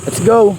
Let's go.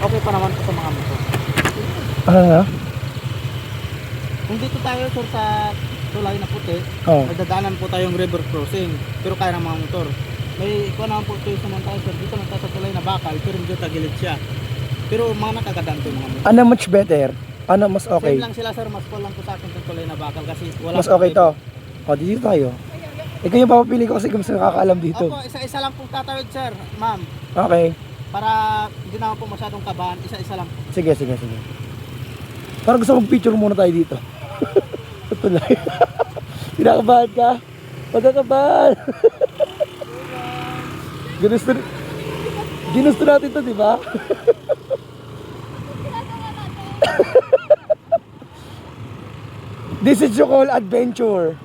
okay pa naman po sa mga motor. Kung dito tayo sir sa tulay na puti, may dadaanan po tayong river crossing, pero kaya ng mga motor. May ikuha naman po ito sa tayo sir, dito naman tayo sa tulay na bakal, pero medyo tagilid siya. Pero mga nakagadaan po yung mga motor. Ano much better? Ano mas okay? Same lang sila sir, mas cool lang po sa akin sa tulay na bakal kasi wala Mas okay to. O, dito tayo. Ikaw yung papapili ko kasi kung mas nakakaalam dito. Opo, isa-isa lang po tatawid sir, ma'am. Okay. Para hindi naman po masyadong kabahan, isa-isa lang po. Sige. Parang gusto mag-picture muna tayo dito. Tulay. Kinakabahan ka? Pagkakabahan. Ginusto natin to, di ba? This is your call adventure.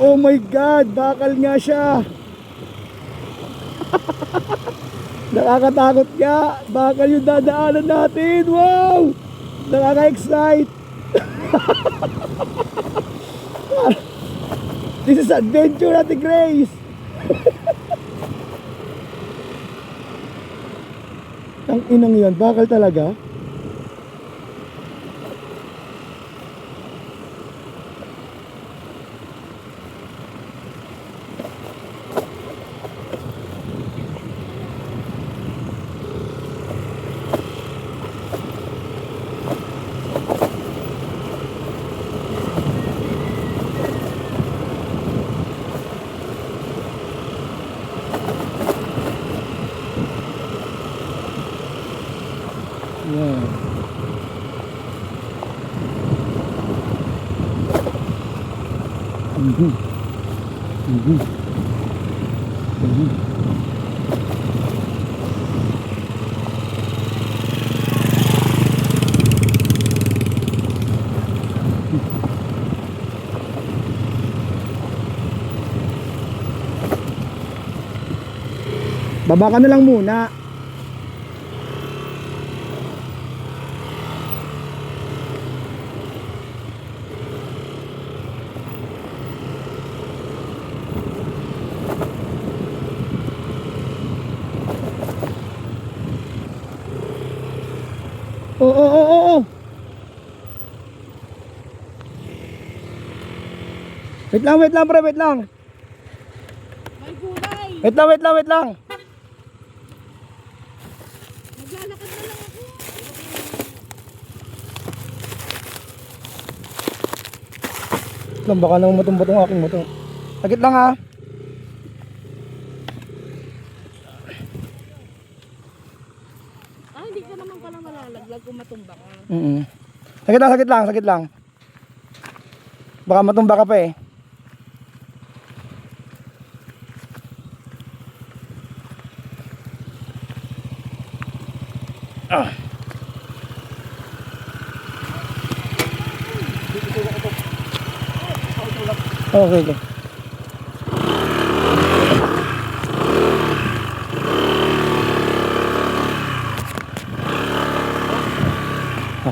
Oh my God, bakal nga siya. Nakakatakot nga. Bakal yung dadaanan natin. Wow! Nakaka-excite. This is adventure, Ate Grace. Ang inang yan, bakal talaga. Yeah. Baba ka na lang muna. Oo. Wait lang, pre, wait lang. May gulay. Wait lang. Maglalakad na lang ako. Lang, baka nang matumba tong aking motor. Sagit lang ha. Hindi ka naman pala malalaglag kung matumba ka. Sagit lang. Baka matumba ka pa eh. Okay.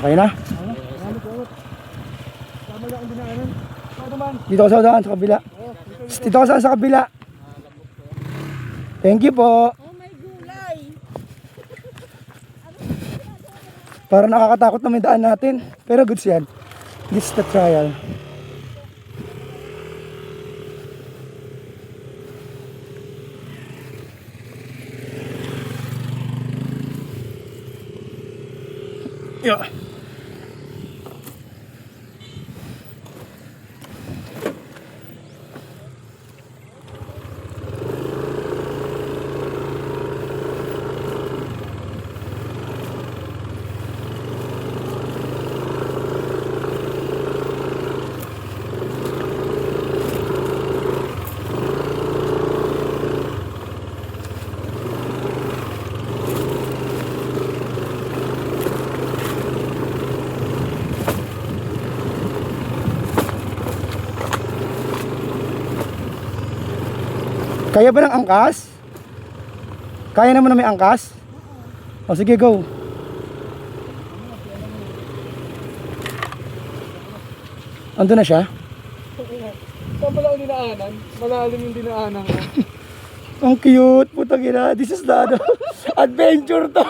Okay na? Dito ka sa daan, sa kabila. Dito ka sa kabila. Thank you po. Oh, may gulay. Para nakakatakot naman yung daan natin. Pero goods yan. This is the trial. Yeah. Kaya ba ng angkas? Kaya naman na may angkas? O sige, go. Ando na siya? Saan pala ako dinaanan? Malalim yung dinaanan ko. Ang cute, putang ina. This is the adventure to.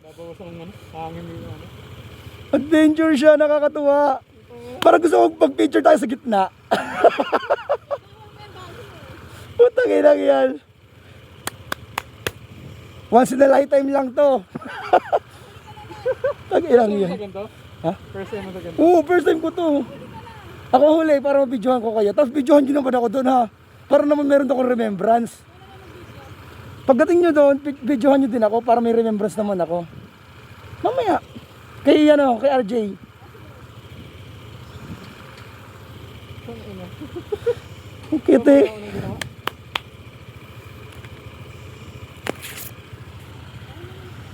Nabawasan ng hangin yung ano. Adventure siya, nakakatuwa. Parang gusto kong pag-picture tayo sa gitna. Putang ina yan. Once in a lifetime lang to. Putang ina yan. Ganito? Ha? First time mo sa ganito? Oo, first time ko to. Ako huli para mabidyohan ko kayo. Tapos bidyohan nyo naman ako doon ha. Para naman meron akong remembrance. Pagdating nyo doon, bidyohan nyo din ako para may remembrance naman ako. Mamaya. Kay ano, kay RJ. Okay, te.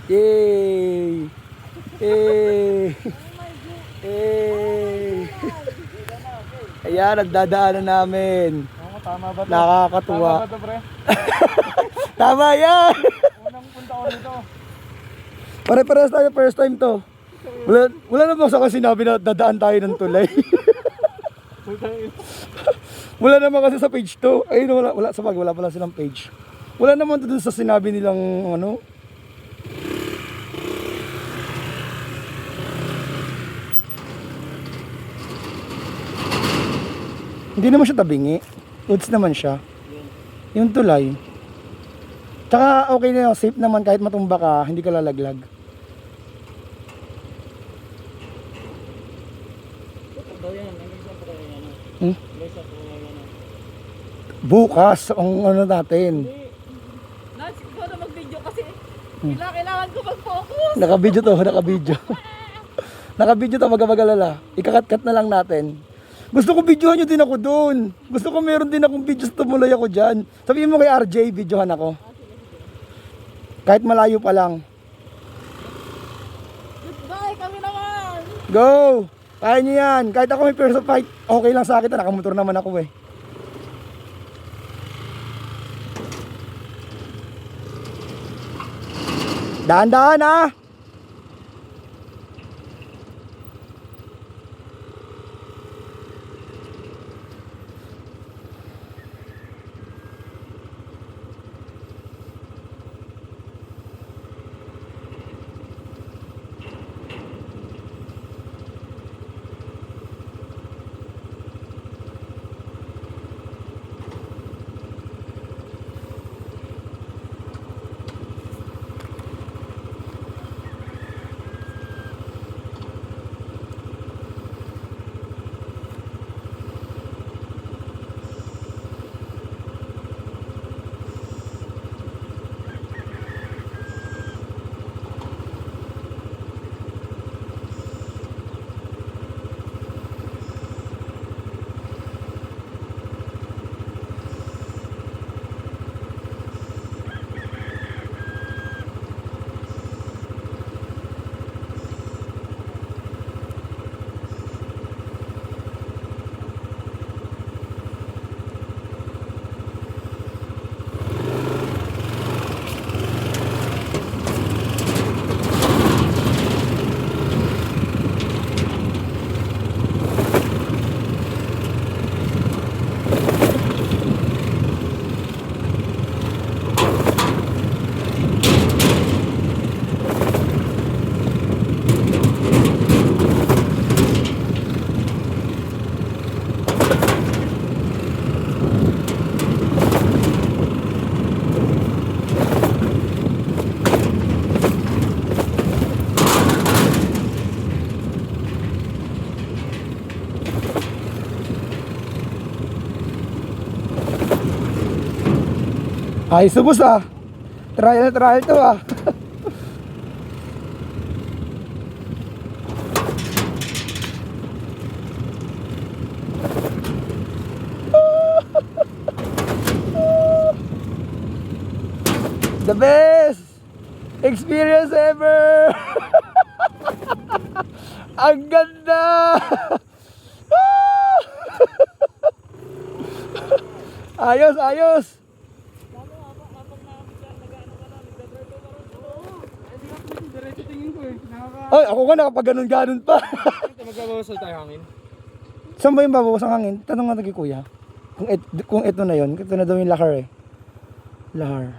Yay! Yay! Yay! Ayan, nagdadaanan namin. Tama ba to? Nakakatuwa. Tama ba to, pre? Tama yan! Unang punta ko nito. Pare-parehas tayo, first time to. Wala naman sa kasi sinabi na dadaan tayo ng tulay. Wala naman kasi sa page 2. Ayun, wala pala silang page. Wala naman to dun sa sinabi nilang ano. Hindi naman siya tabingi. Woods naman siya. Yung tulay. Tsaka okay na yun, safe naman kahit matumba ka, hindi ka lalaglag. Hmm? Bukas ang ano natin. Nasi ko na mag-video kasi kailangan ko mag-focus. Naka-video to, naka-video. Naka-video to, mag-alala. Ikakat-kat na lang natin. Gusto ko videohan nyo din ako doon. Gusto ko meron din akong video sa tumulay ako dyan. Sabihin mo kay RJ, videohan ako. Kahit malayo pa lang. Goodbye, kami naman. Go! Kaya nyo yan. Kahit ako may first fight, okay lang sa akin. Nakamotor naman ako eh. Dahan-dahan ah! Ay, subos ah. Trial na trial to ah. The best experience ever. Ang ganda. Ayos, ayos. Diretso sa tingin ko eh. Ay, ako nga nakapag-ganon-ganon pa. Magbabawasal tayo hangin. Saan ba yung babawas ang hangin? Tanong nga kay kuya. Kung ito na yun, ito na daw yung lahar eh. Lahar.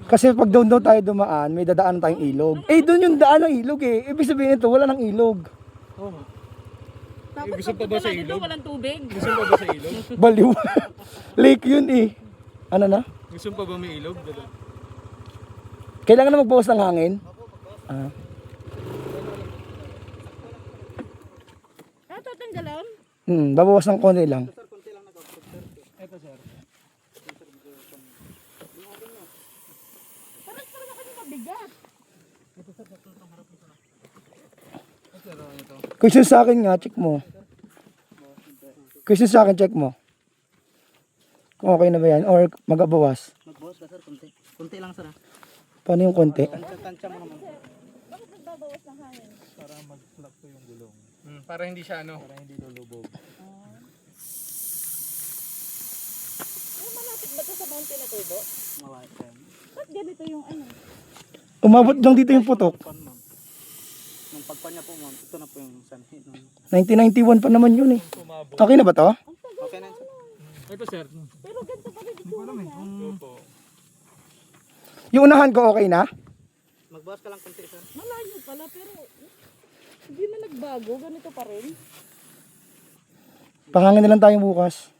Kasi pag doon daw tayo dumaan, may dadaan tayong ilog. Eh, doon yung daan ng ilog eh. Ibig sabihin ito, wala ng ilog. Oo nga. Tapos gusto pa ba sa ilog? Walang tubig. Gusto mo ba sa ilog? Baliw. Lake yun eh. Ano na? Gusto mo pa ba may ilog? Kailangan na magbawas ng hangin? Ah. Tatanggalan? Babawas ng konti lang. Ito sir. Parang kasi mabigat. Question sa akin nga, check mo. Question sa akin, check mo. Kung okay na ba yan? Or magabawas? Magbawas ka sir, konti. Konti lang sir ha. Paano yung konti? Tansya mo naman. Bakit nagbabawas ng hangin? Para mag-flap ko yung gulong. Para hindi siya ano? Para hindi lulubog. Ay, malapit ba ito sa mountain na tubo? Malapit yan. Ba't ganito yung ano? Umabot lang dito yung putok. Nung pagpan niya po ma'am, ito na po yung sanhi. 1991 pa naman yun eh. Okay na ba to? Okay na sir. Ito sir. Pero ganito pa rin itsura niya. Opo. Yung unahan ko okay na? Magbawas ka lang konti sir. Malayo pala pero hindi na nagbago. Ganito pa rin. Pahangin na lang tayo bukas.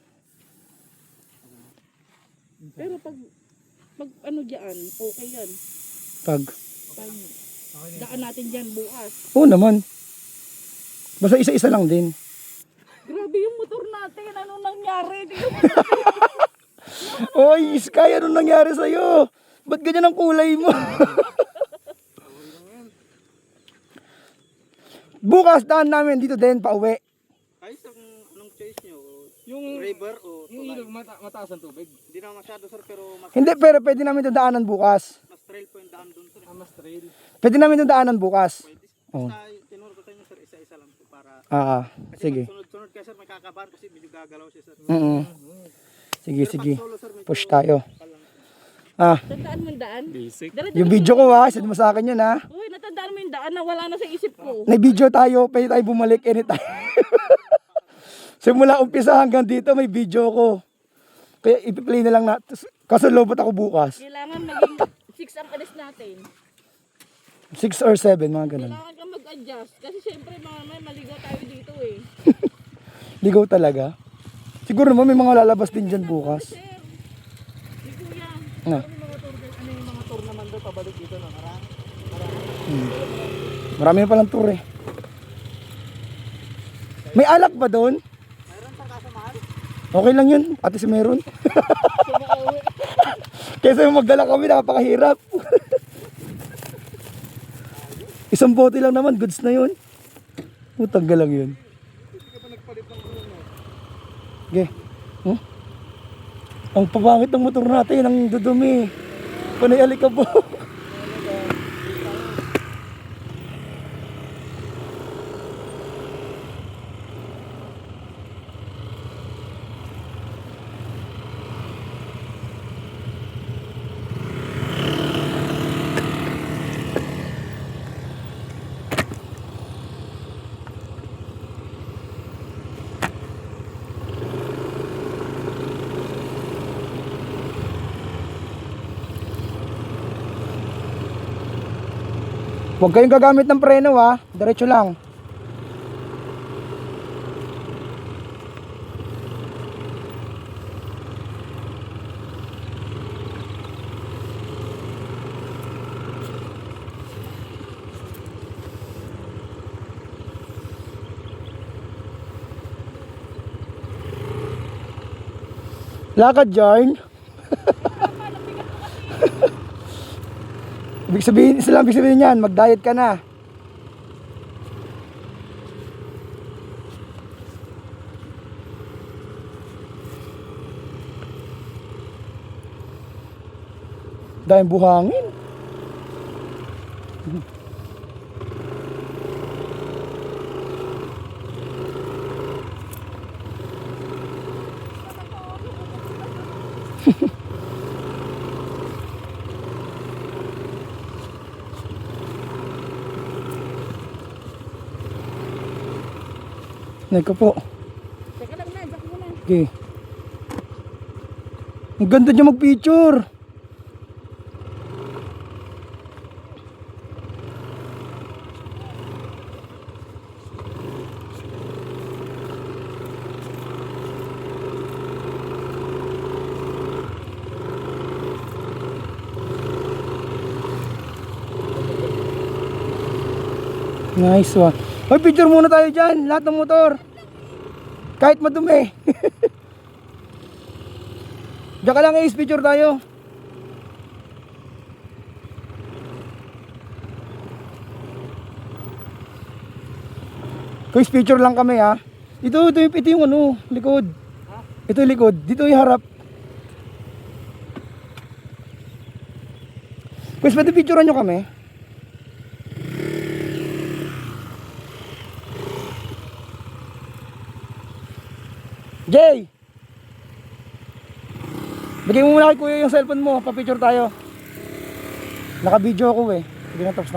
Pero pag ano dyan, okay yan. Pag. Pag daan natin dyan bukas. Oo naman. Basta isa-isa lang din. Grabe yung motor natin. Anong nangyari? Di ko Oy, Sky, anong nangyari sa'yo? Ba't ganyan ang kulay mo? Bukas daan namin dito din, pauwi. Kahit anong choice nyo? Yung river o tulay? Yung ilog mataas ang tubig? Hindi naman masyado sir pero mas, Hindi, pero pwede namin ito daanan bukas. mas trail po yung daan doon sir. Mas trail. Pwede namin ito daanan bukas. Pwede. Oh. Basta tinuro ko sa inyo sir, isa-isa lang po para... Kasi Sige. pag sunod-sunod kayo sir, may kakabahan kasi medyo gagalaw siya sir. Sige, Pero sige. pag solo sir, medyo Push tayo. kalang. Tandaan mo yung daan? Basic. Yung video ko ha, send mo sa akin yun ha. Uy, natandaan mo yung daan na wala na sa isip ko. May video tayo, pwede tayo bumalik anytime. Simula umpisa hanggang dito may video ko. Kaya ipi-play na lang natin. Kaso lobot ako bukas. Kailangan maging 6 ang alis natin. 6 or 7, mga ganun. Kailangan kang mag-adjust. Kasi syempre may maligaw tayo dito eh. Ligaw talaga. Siguro naman may mga lalabas din dyan bukas. Sir, di kuya. Na. Ano yung mga tour naman doon pabalik dito na karang? Marami na palang tour eh. May alak ba doon? Mayroon pa kaso mahal? Okay lang yun. Ate si meron. Kesa yung magdala kami, napakahirap. Isang bote lang naman, goods na yun. Utang lang yun. Okay. Ang papangit ng motor natin, ang dudumi. Panay alikabok. Huwag kayong gagamit ng preno ha. Diretso lang. Lakad yarn. Ibig sabihin niyan, mag-diet ka na. Dahil buhangin. Neko po. Teka lang na, jack mo na. Okay. Ang ganda niya mag-picture. Nice one. Hoy, picture muna tayo dyan. Lahat ng motor. Kahit madumi. Diyan ka lang, Ace. Picture tayo. Guys, picture lang kami ha. Ito yung ano, likod. Ito yung likod. Dito yung harap. Guys, pwede picturean nyo kami. Jay! Bigay mo muna kay kuya yung cellphone mo, pa-picture tayo. Naka-video ako eh. Hindi na tapos na nga.